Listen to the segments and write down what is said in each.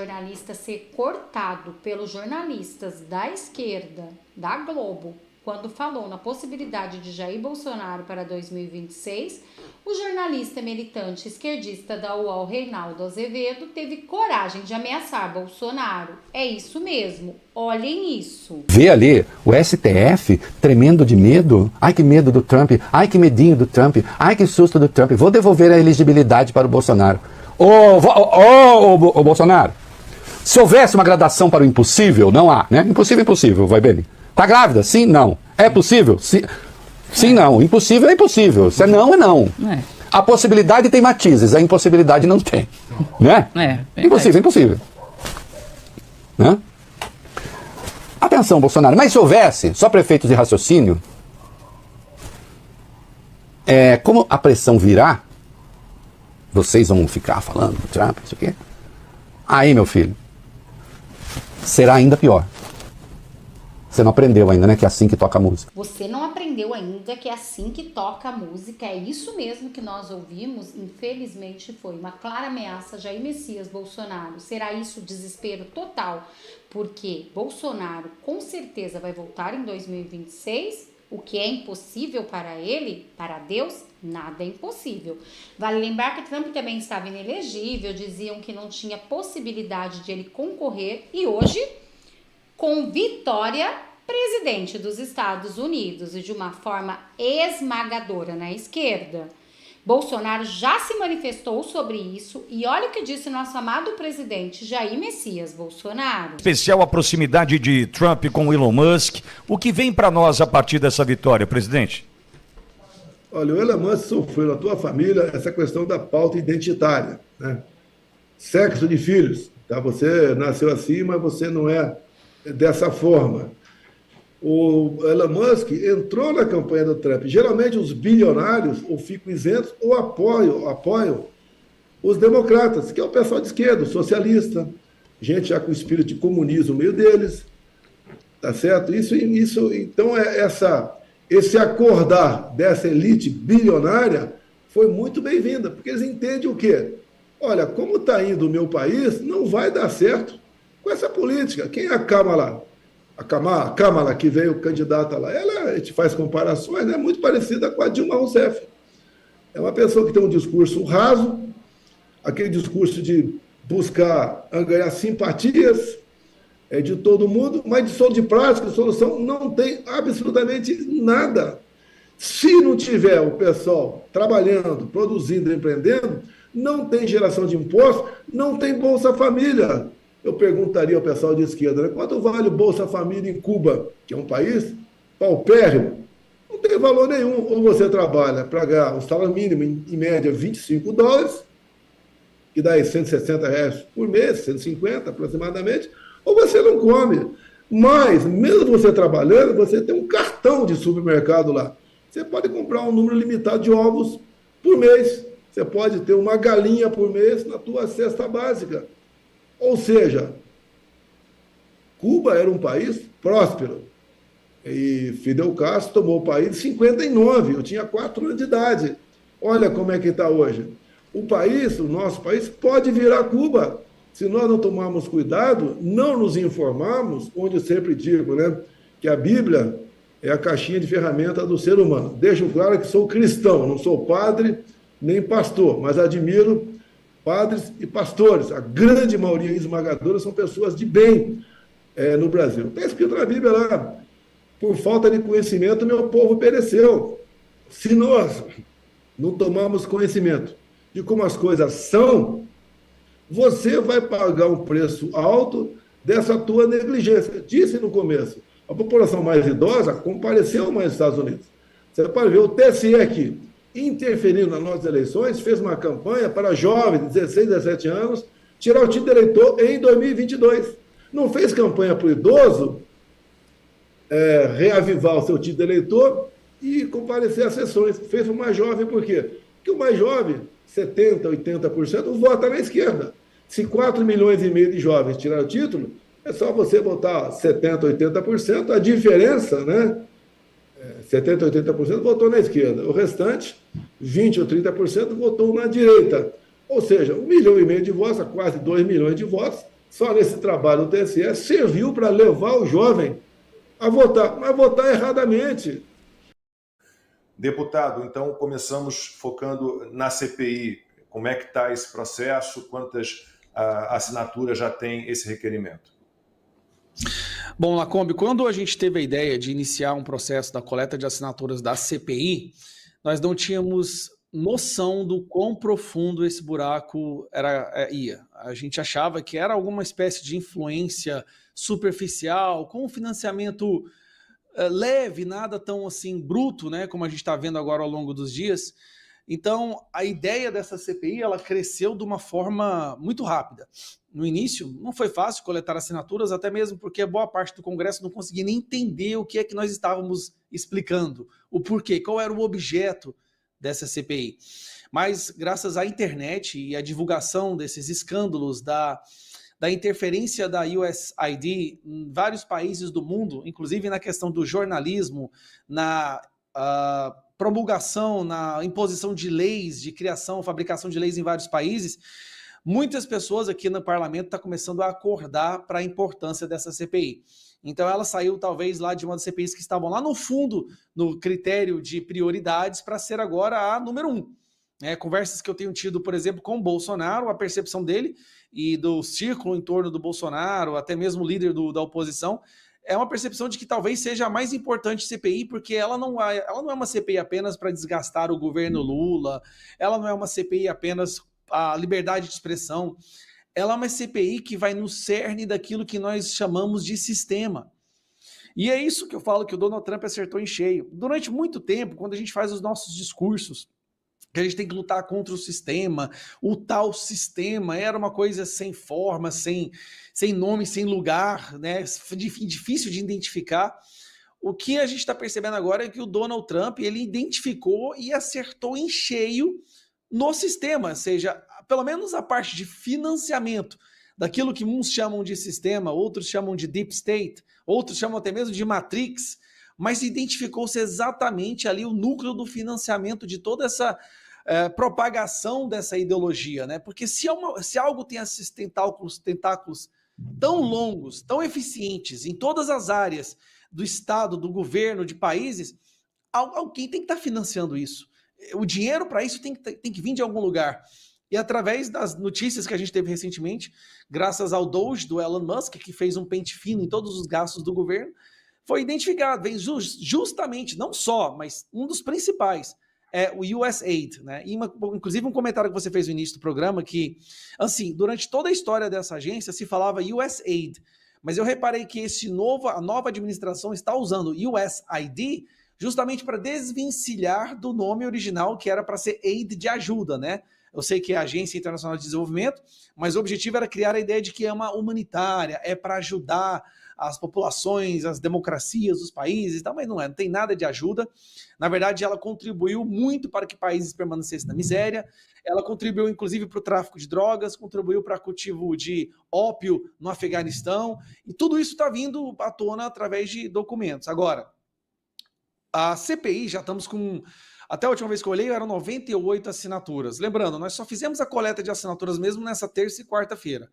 Jornalista ser cortado pelos jornalistas da esquerda, da Globo, quando falou na possibilidade de Jair Bolsonaro para 2026, o jornalista militante esquerdista da UOL, Reinaldo Azevedo, teve coragem de ameaçar Bolsonaro. É isso mesmo, olhem isso. Vê ali o STF tremendo de medo. Ai, que medo do Trump. Ai, que medinho do Trump. Ai, que susto do Trump. Vou devolver a elegibilidade para o Bolsonaro. Ô, Bolsonaro, se houvesse uma gradação para o impossível, não há, né? Impossível, impossível, vai bem. Tá grávida? Sim, não. É possível? Sim, sim, não. Impossível é impossível. Se é não, é não. A possibilidade tem matizes, a impossibilidade não tem. Né? Impossível, impossível. Né? Atenção, Bolsonaro. Mas se houvesse só prefeitos de raciocínio, como a pressão virá, vocês vão ficar falando do Trump, isso aqui. Aí, meu filho, será ainda pior. Você não aprendeu ainda, né? Que é assim que toca a música. Você não aprendeu ainda que é assim que toca a música. É isso mesmo que nós ouvimos. Infelizmente foi uma clara ameaça. Jair Messias Bolsonaro. Será isso desespero total? Porque Bolsonaro com certeza vai voltar em 2026. O que é impossível para ele, para Deus, nada é impossível. Vale lembrar que Trump também estava inelegível. Diziam que não tinha possibilidade de ele concorrer. E hoje, com vitória, presidente dos Estados Unidos e de uma forma esmagadora na esquerda. Bolsonaro já se manifestou sobre isso e olha o que disse nosso amado presidente Jair Messias Bolsonaro. Especial a proximidade de Trump com Elon Musk. O que vem para nós a partir dessa vitória, presidente? Olha, o Elon Musk sofreu na tua família essa questão da pauta identitária, né? Sexo de filhos, tá? Você nasceu assim, mas você não é dessa forma. O Elon Musk entrou na campanha do Trump. Geralmente os bilionários ou ficam isentos ou apoiam os democratas, que é o pessoal de esquerda, socialista, gente já com espírito de comunismo no meio deles, tá certo? Isso então esse acordar dessa elite bilionária foi muito bem-vinda, porque eles entendem o quê? Olha, como está indo o meu país, não vai dar certo com essa política. Quem é a Kamala? A Kamala, que veio candidata lá, a gente faz comparações, é muito parecida com a Dilma Rousseff. É uma pessoa que tem um discurso raso, aquele discurso de buscar ganhar simpatias de todo mundo, mas de prática, de solução, não tem absolutamente nada. Se não tiver o pessoal trabalhando, produzindo, empreendendo, não tem geração de impostos, não tem Bolsa Família. Eu perguntaria ao pessoal de esquerda, né, quanto vale o Bolsa Família em Cuba, que é um país paupérrimo? Não tem valor nenhum. Ou você trabalha para ganhar um salário mínimo, em média, $25, que dá aí R$160 por mês, 150 aproximadamente, ou você não come. Mas, mesmo você trabalhando, você tem um cartão de supermercado lá. Você pode comprar um número limitado de ovos por mês. Você pode ter uma galinha por mês na tua cesta básica. Ou seja, Cuba era um país próspero. E Fidel Castro tomou o país em 59. Eu tinha 4 anos de idade. Olha como é que está hoje. O nosso país, pode virar Cuba. Se nós não tomarmos cuidado, não nos informarmos, onde eu sempre digo, né, que a Bíblia é a caixinha de ferramenta do ser humano. Deixo claro que sou cristão, não sou padre nem pastor, mas admiro padres e pastores. A grande maioria esmagadora são pessoas de bem no Brasil. Está escrito na Bíblia lá, por falta de conhecimento, meu povo pereceu. Se nós não tomarmos conhecimento de como as coisas são, você vai pagar um preço alto dessa tua negligência. Disse no começo, a população mais idosa compareceu mais nos Estados Unidos. Você pode ver o TSE aqui, interferindo nas nossas eleições, fez uma campanha para jovens de 16, 17 anos tirar o título de eleitor em 2022. Não fez campanha para o idoso reavivar o seu título de eleitor e comparecer às sessões. Fez para o mais jovem, por quê? Porque o mais jovem, 70%, 80%, vota na esquerda. Se 4,5 milhões de jovens tiraram o título, é só você botar 70%, 80%, a diferença, né? 70%, 80% votou na esquerda. O restante, 20% ou 30%, votou na direita. Ou seja, 1,5 milhão de votos, quase 2 milhões de votos, só nesse trabalho do TSE, serviu para levar o jovem a votar, mas votar erradamente. Deputado, então começamos focando na CPI. Como é que está esse processo? Quantas assinaturas já tem esse requerimento? Bom, Lacombe, quando a gente teve a ideia de iniciar um processo da coleta de assinaturas da CPI, nós não tínhamos noção do quão profundo esse buraco ia. A gente achava que era alguma espécie de influência superficial, com um financiamento leve, nada tão assim bruto, né, como a gente está vendo agora ao longo dos dias. Então, a ideia dessa CPI, ela cresceu de uma forma muito rápida. No início, não foi fácil coletar assinaturas, até mesmo porque boa parte do Congresso não conseguia nem entender o que é que nós estávamos explicando, o porquê, qual era o objeto dessa CPI. Mas, graças à internet e à divulgação desses escândalos da interferência da USAID em vários países do mundo, inclusive na questão do jornalismo, na promulgação, na imposição de leis, de criação, fabricação de leis em vários países, muitas pessoas aqui no parlamento estão começando a acordar para a importância dessa CPI. Então ela saiu talvez lá de uma das CPIs que estavam lá no fundo, no critério de prioridades, para ser agora a número 1. Conversas que eu tenho tido, por exemplo, com o Bolsonaro, a percepção dele e do círculo em torno do Bolsonaro, até mesmo o líder da oposição, é uma percepção de que talvez seja a mais importante CPI, porque ela não é uma CPI apenas para desgastar o governo Lula, ela não é uma CPI apenas a liberdade de expressão, ela é uma CPI que vai no cerne daquilo que nós chamamos de sistema. E é isso que eu falo que o Donald Trump acertou em cheio. Durante muito tempo, quando a gente faz os nossos discursos, que a gente tem que lutar contra o sistema, o tal sistema era uma coisa sem forma, sem nome, sem lugar, né? Difícil de identificar. O que a gente está percebendo agora é que o Donald Trump, ele identificou e acertou em cheio no sistema, ou seja, pelo menos a parte de financiamento, daquilo que uns chamam de sistema, outros chamam de deep state, outros chamam até mesmo de matrix, mas identificou-se exatamente ali o núcleo do financiamento de toda essa propagação dessa ideologia, né? Porque se algo tem esses tentáculos tão longos, tão eficientes em todas as áreas do Estado, do governo, de países, alguém tem que estar financiando isso. O dinheiro para isso tem que vir de algum lugar. E através das notícias que a gente teve recentemente, graças ao Doge do Elon Musk, que fez um pente fino em todos os gastos do governo, foi identificado, vem justamente, não só, mas um dos principais, é o USAID, né? E inclusive um comentário que você fez no início do programa, que, assim, durante toda a história dessa agência se falava USAID, mas eu reparei que a nova administração está usando USAID justamente para desvencilhar do nome original, que era para ser aid de ajuda, né? Eu sei que é a Agência Internacional de Desenvolvimento, mas o objetivo era criar a ideia de que é uma humanitária, é para ajudar as populações, as democracias, os países, mas não tem nada de ajuda. Na verdade, ela contribuiu muito para que países permanecessem na miséria, ela contribuiu inclusive para o tráfico de drogas, contribuiu para o cultivo de ópio no Afeganistão, e tudo isso está vindo à tona através de documentos. Agora, a CPI, já estamos com... Até a última vez que eu olhei, eram 98 assinaturas. Lembrando, nós só fizemos a coleta de assinaturas mesmo nessa terça e quarta-feira.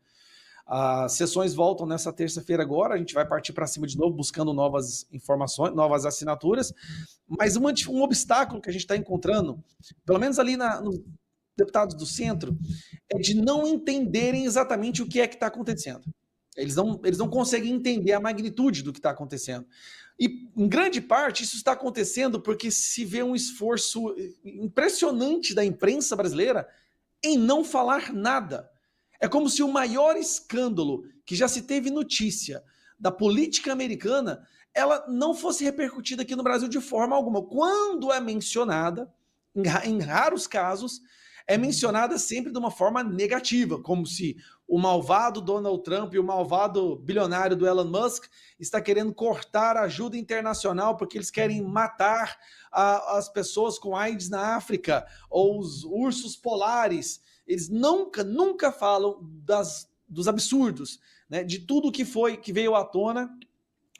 As sessões voltam nessa terça-feira agora, a gente vai partir para cima de novo, buscando novas informações, novas assinaturas, mas um obstáculo que a gente está encontrando, pelo menos ali nos deputados do centro, é de não entenderem exatamente o que é que está acontecendo. Eles não conseguem entender a magnitude do que está acontecendo. E, em grande parte, isso está acontecendo porque se vê um esforço impressionante da imprensa brasileira em não falar nada. É como se o maior escândalo que já se teve notícia da política americana, ela não fosse repercutida aqui no Brasil de forma alguma. Quando é mencionada, em raros casos, é mencionada sempre de uma forma negativa, como se o malvado Donald Trump e o malvado bilionário do Elon Musk está querendo cortar a ajuda internacional porque eles querem matar as pessoas com AIDS na África, ou os ursos polares. Eles nunca falam dos absurdos, né, de tudo que veio à tona,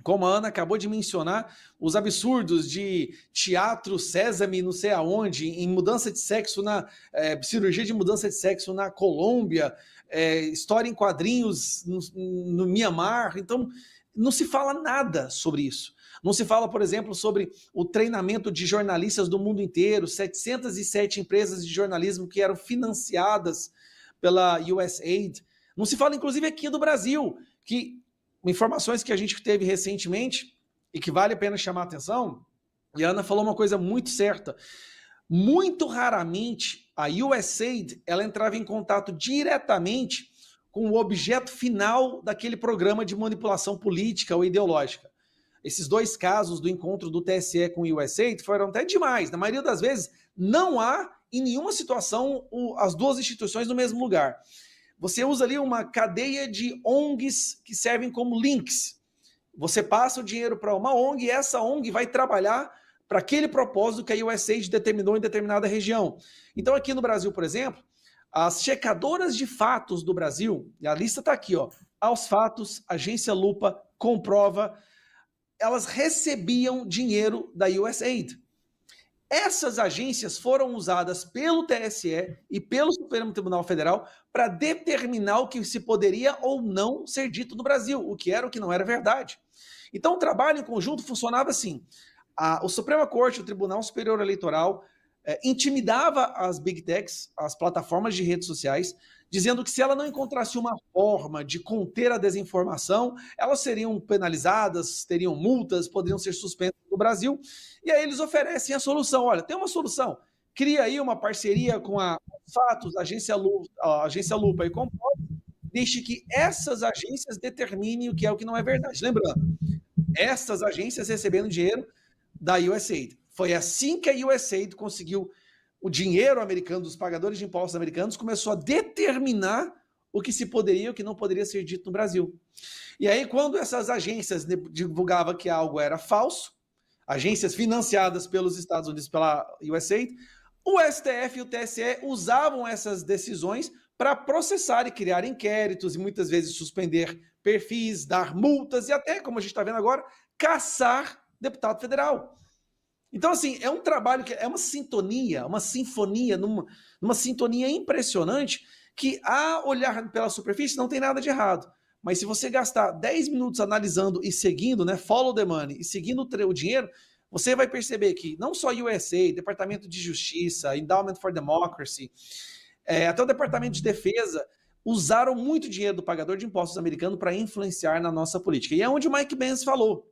como a Ana acabou de mencionar, os absurdos de teatro Sésame, não sei aonde, em mudança de sexo, cirurgia de mudança de sexo na Colômbia, história em quadrinhos no Mianmar. Então, não se fala nada sobre isso. Não se fala, por exemplo, sobre o treinamento de jornalistas do mundo inteiro, 707 empresas de jornalismo que eram financiadas pela USAID. Não se fala, inclusive, aqui do Brasil, que informações que a gente teve recentemente e que vale a pena chamar a atenção, e a Ana falou uma coisa muito certa. Muito raramente a USAID ela entrava em contato diretamente com o objeto final daquele programa de manipulação política ou ideológica. Esses 2 casos do encontro do TSE com o USAID foram até demais. Na maioria das vezes, não há em nenhuma situação as 2 instituições no mesmo lugar. Você usa ali uma cadeia de ONGs que servem como links. Você passa o dinheiro para uma ONG e essa ONG vai trabalhar para aquele propósito que a USAID determinou em determinada região. Então, aqui no Brasil, por exemplo, as checadoras de fatos do Brasil, e a lista está aqui, ó, Aos Fatos, Agência Lupa, Comprova, elas recebiam dinheiro da USAID. Essas agências foram usadas pelo TSE e pelo Supremo Tribunal Federal para determinar o que se poderia ou não ser dito no Brasil, o que era o que não era verdade. Então, o trabalho em conjunto funcionava assim. O Suprema Corte, o Tribunal Superior Eleitoral, intimidava as big techs, as plataformas de redes sociais, dizendo que se ela não encontrasse uma forma de conter a desinformação, elas seriam penalizadas, teriam multas, poderiam ser suspensas no Brasil. E aí eles oferecem a solução. Olha, tem uma solução. Cria aí uma parceria com a Fatos, a Agência Lupa e Comprova, deixe que essas agências determinem o que é o que não é verdade. Lembrando, essas agências recebendo dinheiro da USAID. Foi assim que a USAID conseguiu o dinheiro americano, dos pagadores de impostos americanos, começou a determinar o que se poderia e o que não poderia ser dito no Brasil. E aí, quando essas agências divulgavam que algo era falso, agências financiadas pelos Estados Unidos, pela USAID, o STF e o TSE usavam essas decisões para processar e criar inquéritos e muitas vezes suspender perfis, dar multas e até, como a gente está vendo agora, caçar deputado federal. Então, assim, é um trabalho que é uma sintonia, uma sinfonia, numa sintonia impressionante que, a olhar pela superfície, não tem nada de errado. Mas se você gastar 10 minutos analisando e seguindo, né, follow the money, e seguindo o dinheiro, você vai perceber que não só USA, Departamento de Justiça, Endowment for Democracy, até o Departamento de Defesa, usaram muito dinheiro do pagador de impostos americano para influenciar na nossa política. E é onde o Mike Pence falou.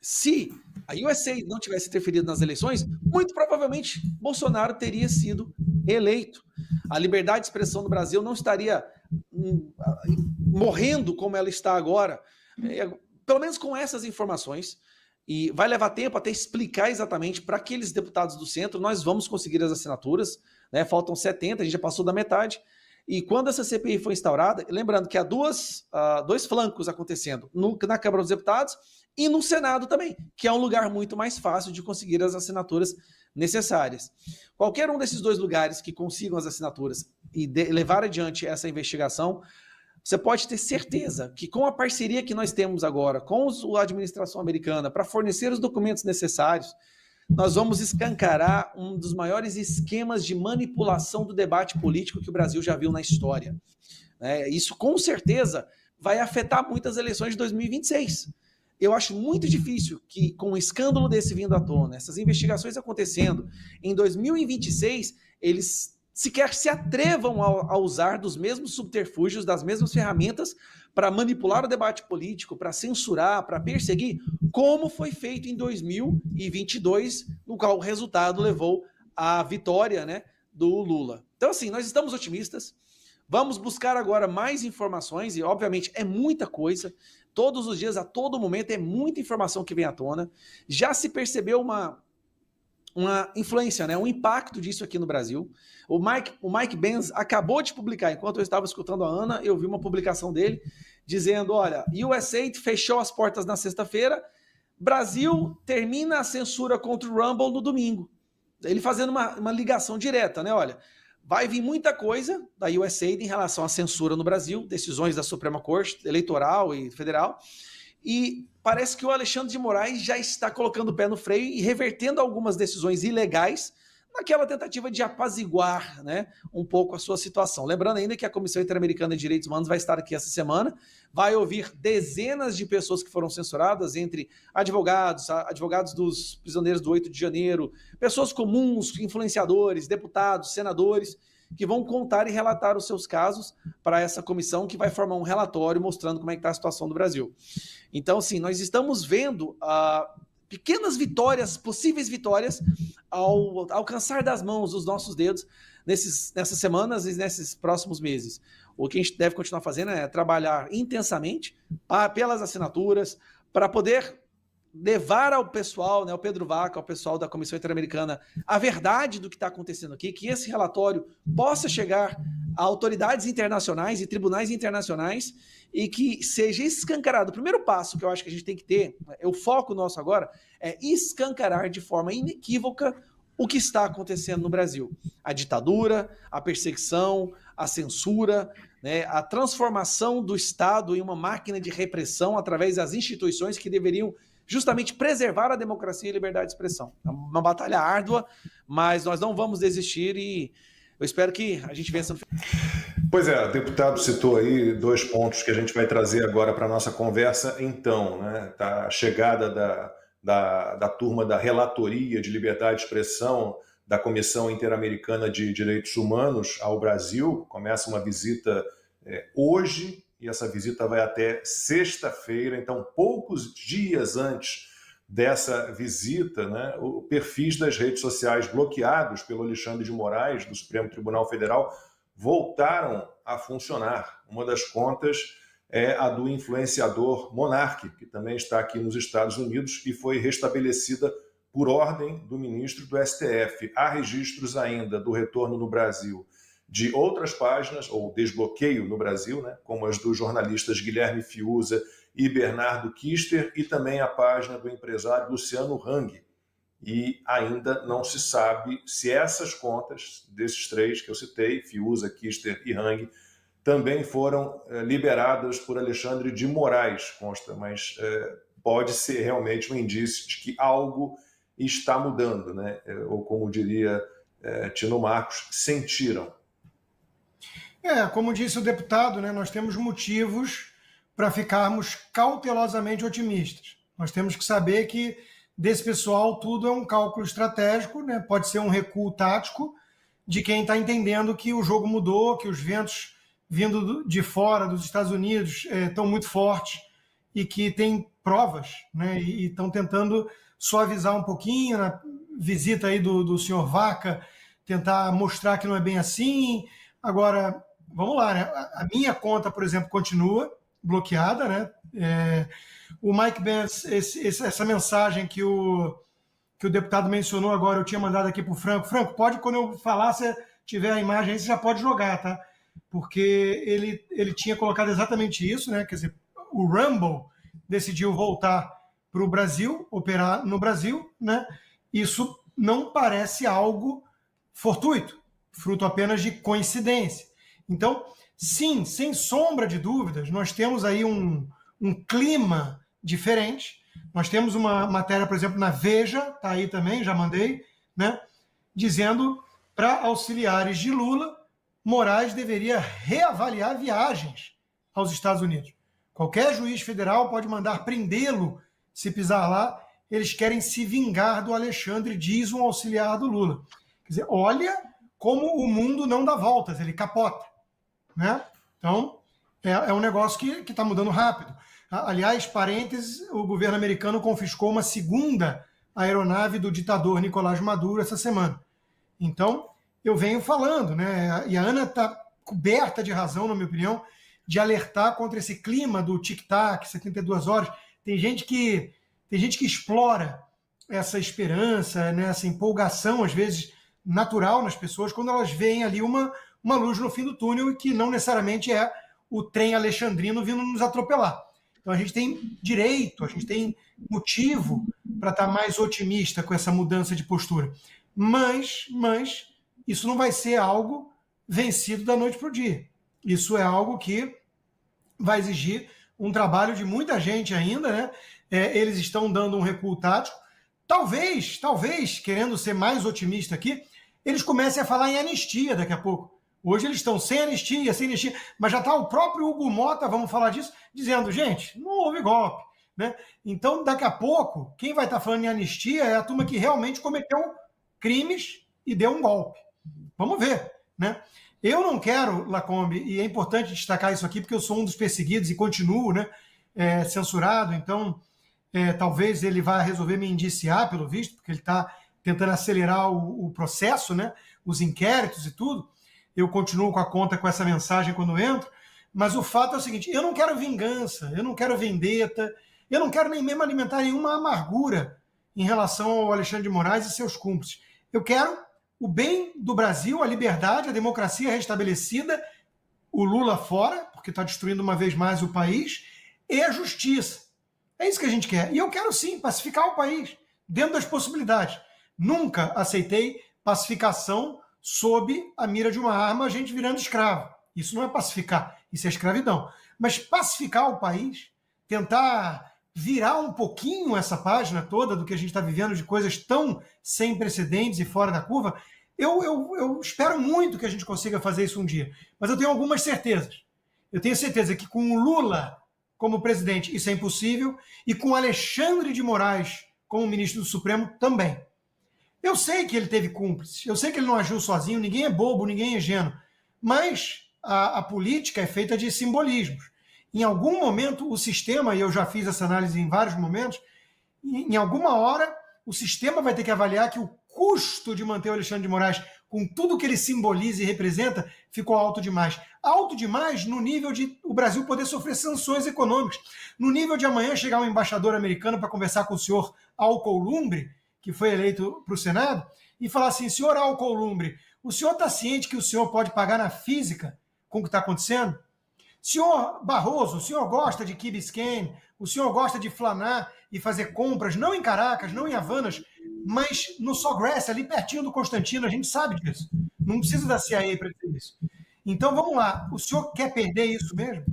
Se a USAID não tivesse interferido nas eleições, muito provavelmente Bolsonaro teria sido eleito. A liberdade de expressão no Brasil não estaria morrendo como ela está agora, pelo menos com essas informações, e vai levar tempo até explicar exatamente para aqueles deputados do centro, nós vamos conseguir as assinaturas, né? Faltam 70, a gente já passou da metade, e quando essa CPI foi instaurada, lembrando que há dois flancos acontecendo, na Câmara dos Deputados e no Senado também, que é um lugar muito mais fácil de conseguir as assinaturas necessárias. Qualquer um desses 2 lugares que consigam as assinaturas e levar adiante essa investigação, você pode ter certeza que com a parceria que nós temos agora com a administração americana para fornecer os documentos necessários, nós vamos escancarar um dos maiores esquemas de manipulação do debate político que o Brasil já viu na história. Isso com certeza vai afetar muitas eleições de 2026. Eu acho muito difícil que, com um escândalo desse vindo à tona, essas investigações acontecendo, em 2026, eles sequer se atrevam a usar dos mesmos subterfúgios, das mesmas ferramentas para manipular o debate político, para censurar, para perseguir, como foi feito em 2022, no qual o resultado levou à vitória, né, do Lula. Então, assim, nós estamos otimistas, vamos buscar agora mais informações, e obviamente é muita coisa, todos os dias, a todo momento, é muita informação que vem à tona. Já se percebeu uma influência, né, um impacto disso aqui no Brasil. O Mike Pence acabou de publicar, enquanto eu estava escutando a Ana, eu vi uma publicação dele dizendo, olha, USAID fechou as portas na sexta-feira, Brasil termina a censura contra o Rumble no domingo. Ele fazendo uma ligação direta, né, olha, vai vir muita coisa da USAID em relação à censura no Brasil, decisões da Suprema Corte Eleitoral e Federal, e parece que o Alexandre de Moraes já está colocando o pé no freio e revertendo algumas decisões ilegais naquela tentativa de apaziguar, né, um pouco a sua situação. Lembrando ainda que a Comissão Interamericana de Direitos Humanos vai estar aqui essa semana, vai ouvir dezenas de pessoas que foram censuradas, entre advogados dos prisioneiros do 8 de janeiro, pessoas comuns, influenciadores, deputados, senadores, que vão contar e relatar os seus casos para essa comissão que vai formar um relatório mostrando como é que está a situação do Brasil. Então, sim, nós estamos vendo pequenas vitórias, possíveis vitórias, ao alcançar das mãos dos nossos dedos nessas semanas e nesses próximos meses. O que a gente deve continuar fazendo é trabalhar intensamente pelas assinaturas, para poder levar ao pessoal, né, ao Pedro Vaca, ao pessoal da Comissão Interamericana, a verdade do que está acontecendo aqui, que esse relatório possa chegar a autoridades internacionais e tribunais internacionais e que seja escancarado. O primeiro passo que eu acho que a gente tem que ter, o foco nosso agora, é escancarar de forma inequívoca o que está acontecendo no Brasil. A ditadura, a perseguição, a censura, né, a transformação do Estado em uma máquina de repressão através das instituições que deveriam justamente preservar a democracia e a liberdade de expressão. É uma batalha árdua, mas nós não vamos desistir e eu espero que a gente vença no final. Pois é, o deputado citou aí 2 pontos que a gente vai trazer agora para a nossa conversa. Então, né, a chegada da turma da Relatoria de Liberdade de Expressão da Comissão Interamericana de Direitos Humanos ao Brasil. Começa uma visita hoje, e essa visita vai até sexta-feira, então poucos dias antes dessa visita, né, perfis das redes sociais bloqueados pelo Alexandre de Moraes, do Supremo Tribunal Federal, voltaram a funcionar. Uma das contas é a do influenciador Monark, que também está aqui nos Estados Unidos e foi restabelecida por ordem do ministro do STF. Há registros ainda do retorno no Brasil de outras páginas, ou desbloqueio no Brasil, né, como as dos jornalistas Guilherme Fiuza e Bernardo Kister, e também a página do empresário Luciano Hang. E ainda não se sabe se essas contas, desses 3 que eu citei, Fiuza, Kister e Hang, também foram liberadas por Alexandre de Moraes, consta, mas pode ser realmente um indício de que algo está mudando, né? Ou como diria Tino Marcos, sentiram. Como disse o deputado, né, nós temos motivos para ficarmos cautelosamente otimistas. Nós temos que saber que desse pessoal tudo é um cálculo estratégico, né, pode ser um recuo tático de quem está entendendo que o jogo mudou, que os ventos vindo de fora dos Estados Unidos estão muito fortes e que tem provas, né, e estão tentando suavizar um pouquinho na visita aí do senhor Vaca, tentar mostrar que não é bem assim. Agora, vamos lá, né? A minha conta, por exemplo, continua bloqueada, né? O Mike Pence, essa mensagem que o deputado mencionou agora, eu tinha mandado aqui para o Franco. Franco, pode, quando eu falar, se tiver a imagem aí, você já pode jogar, tá? Porque ele tinha colocado exatamente isso, né? Quer dizer, o Rumble decidiu voltar para o Brasil, operar no Brasil, né? Isso não parece algo fortuito, fruto apenas de coincidência. Então, sim, sem sombra de dúvidas, nós temos aí um clima diferente. Nós temos uma matéria, por exemplo, na Veja, está aí também, já mandei, né, dizendo para auxiliares de Lula, Moraes deveria reavaliar viagens aos Estados Unidos. Qualquer juiz federal pode mandar prendê-lo se pisar lá. Eles querem se vingar do Alexandre, diz um auxiliar do Lula. Quer dizer, olha como o mundo não dá voltas, ele capota, né? Então, é um negócio que está mudando rápido. Aliás, parênteses, o governo americano confiscou uma segunda aeronave do ditador Nicolás Maduro essa semana. Então, eu venho falando, né? E a Ana está coberta de razão, na minha opinião, de alertar contra esse clima do tic-tac, 72 horas. Tem gente que explora essa esperança, né, essa empolgação, às vezes, natural nas pessoas, quando elas veem ali uma luz no fim do túnel e que não necessariamente é o trem alexandrino vindo nos atropelar. Então a gente tem direito, a gente tem motivo para estar mais otimista com essa mudança de postura. Mas isso não vai ser algo vencido da noite para o dia. Isso é algo que vai exigir um trabalho de muita gente ainda, né? Eles estão dando um recuo tático. Talvez, querendo ser mais otimista aqui, eles comecem a falar em anistia daqui a pouco. Hoje eles estão sem anistia, mas já está o próprio Hugo Mota, vamos falar disso, dizendo, gente, não houve golpe. Né? Então, daqui a pouco, quem vai estar falando em anistia é a turma que realmente cometeu crimes e deu um golpe. Vamos ver. Né? Eu não quero, Lacombe, e é importante destacar isso aqui, porque eu sou um dos perseguidos e continuo, né, censurado, então talvez ele vá resolver me indiciar, pelo visto, porque ele está tentando acelerar o processo, né, os inquéritos e tudo. Eu continuo com a conta com essa mensagem quando entro, mas o fato é o seguinte, eu não quero vingança, eu não quero vendetta, eu não quero nem mesmo alimentar nenhuma amargura em relação ao Alexandre de Moraes e seus cúmplices. Eu quero o bem do Brasil, a liberdade, a democracia restabelecida, o Lula fora, porque está destruindo uma vez mais o país, e a justiça. É isso que a gente quer. E eu quero sim pacificar o país, dentro das possibilidades. Nunca aceitei pacificação sob a mira de uma arma, a gente virando escravo. Isso não é pacificar, isso é escravidão. Mas pacificar o país, tentar virar um pouquinho essa página toda do que a gente está vivendo, de coisas tão sem precedentes e fora da curva, eu espero muito que a gente consiga fazer isso um dia. Mas eu tenho algumas certezas. Eu tenho certeza que com o Lula como presidente isso é impossível e com Alexandre de Moraes como ministro do Supremo também. Eu sei que ele teve cúmplices, eu sei que ele não agiu sozinho, ninguém é bobo, ninguém é ingênuo, mas a política é feita de simbolismos. Em algum momento, o sistema, e eu já fiz essa análise em vários momentos, em alguma hora, o sistema vai ter que avaliar que o custo de manter o Alexandre de Moraes, com tudo que ele simboliza e representa, ficou alto demais. Alto demais no nível de o Brasil poder sofrer sanções econômicas. No nível de amanhã chegar um embaixador americano para conversar com o senhor Alcolumbre, que foi eleito para o Senado, e falar assim, senhor Alcolumbre, o senhor está ciente que o senhor pode pagar na física com o que está acontecendo? Senhor Barroso, o senhor gosta de Key Biscayne, o senhor gosta de flanar e fazer compras, não em Caracas, não em Havanas, mas no Sawgrass, ali pertinho do Constantino, a gente sabe disso. Não precisa da CIA para dizer isso. Então, vamos lá. O senhor quer perder isso mesmo?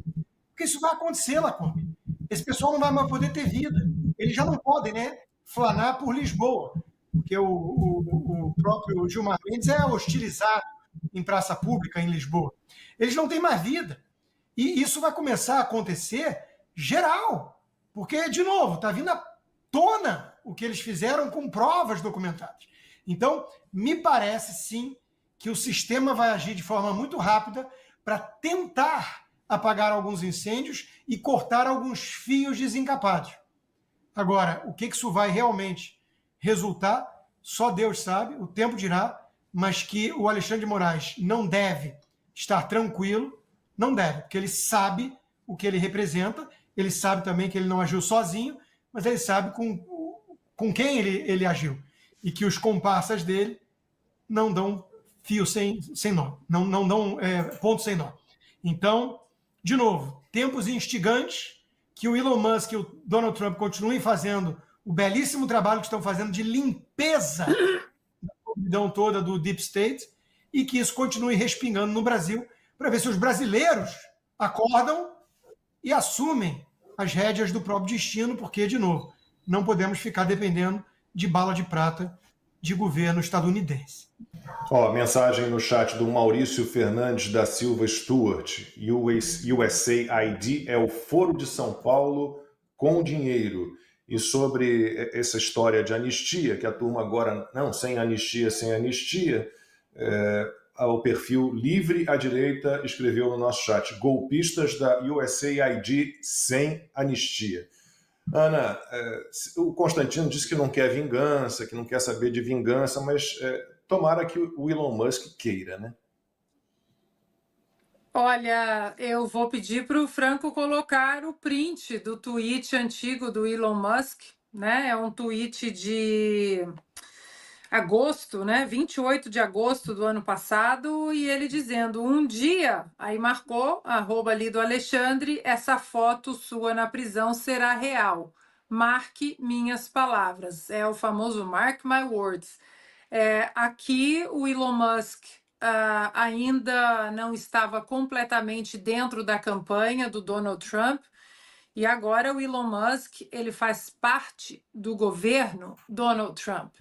Porque isso vai acontecer, Lacombe. Esse pessoal não vai mais poder ter vida. Eles já não podem, né, flanar por Lisboa, porque o próprio Gilmar Mendes é hostilizado em praça pública em Lisboa. Eles não têm mais vida. E isso vai começar a acontecer geral, porque, de novo, está vindo à tona o que eles fizeram com provas documentadas. Então, me parece, sim, que o sistema vai agir de forma muito rápida para tentar apagar alguns incêndios e cortar alguns fios desencapados. Agora, o que isso vai realmente resultar, só Deus sabe, o tempo dirá, mas que o Alexandre de Moraes não deve estar tranquilo, não deve, porque ele sabe o que ele representa, ele sabe também que ele não agiu sozinho, mas ele sabe com quem ele agiu. E que os comparsas dele não dão fio sem nó, não dão ponto sem nó. Então, de novo, tempos instigantes, que o Elon Musk e o Donald Trump continuem fazendo o belíssimo trabalho que estão fazendo de limpeza da solidão toda do Deep State e que isso continue respingando no Brasil para ver se os brasileiros acordam e assumem as rédeas do próprio destino, porque, de novo, não podemos ficar dependendo de bala de prata de governo estadunidense. Mensagem no chat do Maurício Fernandes da Silva Stuart. USAID é o Foro de São Paulo com dinheiro. E sobre essa história de anistia, que a turma agora, não, sem anistia, o perfil Livre à Direita escreveu no nosso chat, golpistas da USAID sem anistia. Ana, o Constantino disse que não quer vingança, que não quer saber de vingança, mas tomara que o Elon Musk queira, né? Olha, eu vou pedir para o Franco colocar o print do tweet antigo do Elon Musk, né? É um tweet de agosto, né? 28 de agosto do ano passado, e ele dizendo, um dia, aí marcou, arroba ali do Alexandre, essa foto sua na prisão será real. Marque minhas palavras. É o famoso mark my words. Aqui o Elon Musk ainda não estava completamente dentro da campanha do Donald Trump, e agora o Elon Musk ele faz parte do governo Donald Trump.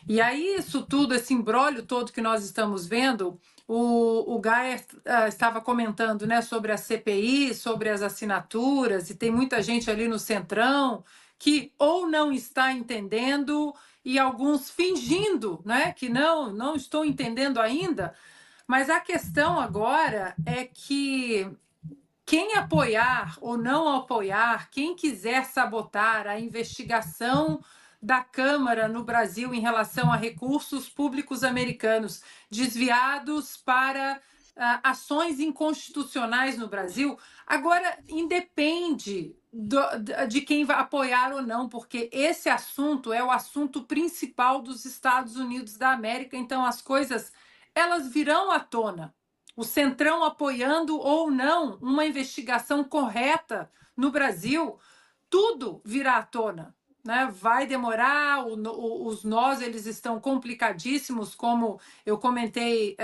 E aí isso tudo, esse imbróglio todo que nós estamos vendo, o Gaia estava comentando, né, sobre a CPI, sobre as assinaturas, e tem muita gente ali no Centrão que ou não está entendendo e alguns fingindo, né, que não estou entendendo ainda. Mas a questão agora é que quem apoiar ou não apoiar, quem quiser sabotar a investigação da Câmara no Brasil em relação a recursos públicos americanos desviados para ações inconstitucionais no Brasil, agora independe de quem vai apoiar ou não, porque esse assunto é o assunto principal dos Estados Unidos da América, então as coisas elas virão à tona. O Centrão apoiando ou não uma investigação correta no Brasil, tudo virá à tona. Né? Vai demorar, os nós eles estão complicadíssimos, como eu comentei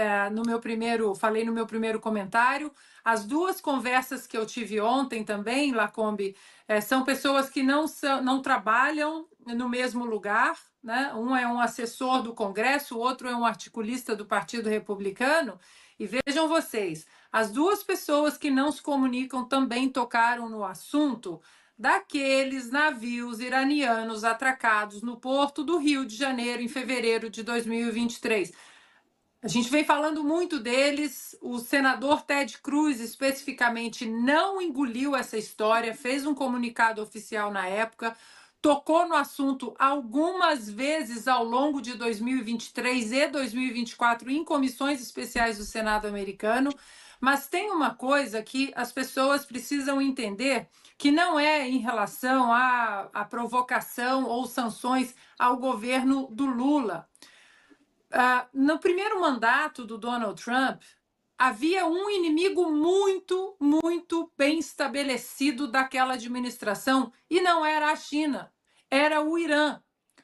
falei no meu primeiro comentário. As duas conversas que eu tive ontem também, Lacombe, são pessoas que não trabalham no mesmo lugar, né? Um é um assessor do Congresso, o outro é um articulista do Partido Republicano. E vejam vocês, as duas pessoas que não se comunicam também tocaram no assunto daqueles navios iranianos atracados no porto do Rio de Janeiro em fevereiro de 2023. A gente vem falando muito deles, o senador Ted Cruz especificamente não engoliu essa história, fez um comunicado oficial na época, tocou no assunto algumas vezes ao longo de 2023 e 2024 em comissões especiais do Senado americano, mas tem uma coisa que as pessoas precisam entender, que não é em relação à provocação ou sanções ao governo do Lula. No primeiro mandato do Donald Trump, havia um inimigo muito, muito bem estabelecido daquela administração, e não era a China, era o Irã.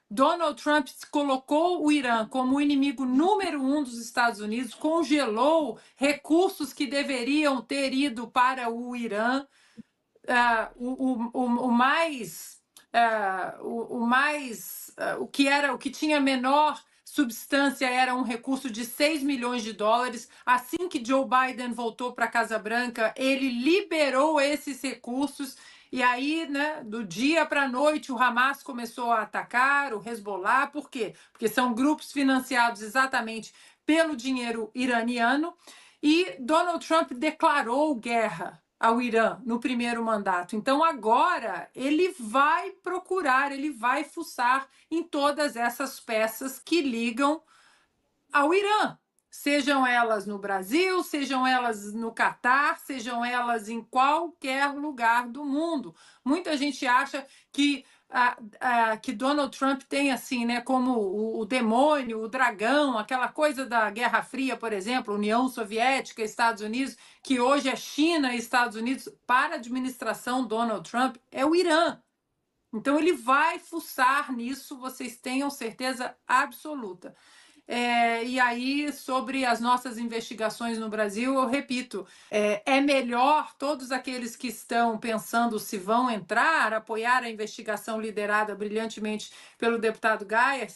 Donald Trump colocou o Irã como o inimigo número 1 dos Estados Unidos, congelou recursos que deveriam ter ido para o Irã. O que tinha menor substância era um recurso de 6 milhões de dólares. Assim que Joe Biden voltou para a Casa Branca, ele liberou esses recursos. E aí, né, do dia para a noite, o Hamas começou a atacar, o Hezbollah. Por quê? Porque são grupos financiados exatamente pelo dinheiro iraniano. E Donald Trump declarou guerra ao Irã no primeiro mandato. Então, agora, ele vai procurar, ele vai fuçar em todas essas peças que ligam ao Irã. Sejam elas no Brasil, sejam elas no Catar, sejam elas em qualquer lugar do mundo. Muita gente acha que Donald Trump tem assim, né, como o demônio, o dragão, aquela coisa da Guerra Fria, por exemplo, União Soviética, Estados Unidos, que hoje é China e Estados Unidos. Para a administração Donald Trump, é o Irã. Então ele vai fuçar nisso, vocês tenham certeza absoluta. E aí, sobre as nossas investigações no Brasil, eu repito, é melhor todos aqueles que estão pensando se vão entrar, apoiar a investigação liderada brilhantemente pelo deputado Gaia,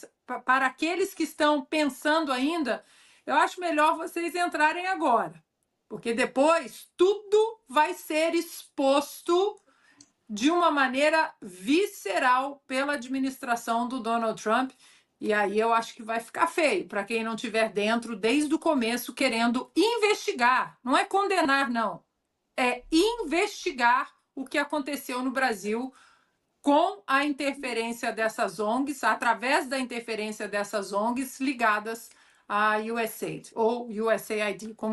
para aqueles que estão pensando ainda, eu acho melhor vocês entrarem agora, porque depois tudo vai ser exposto de uma maneira visceral pela administração do Donald Trump. E aí eu acho que vai ficar feio para quem não estiver dentro desde o começo querendo investigar. Não é condenar, não. É investigar o que aconteceu no Brasil com a interferência dessas ONGs, através da interferência dessas ONGs ligadas à USAID, ou USAID, como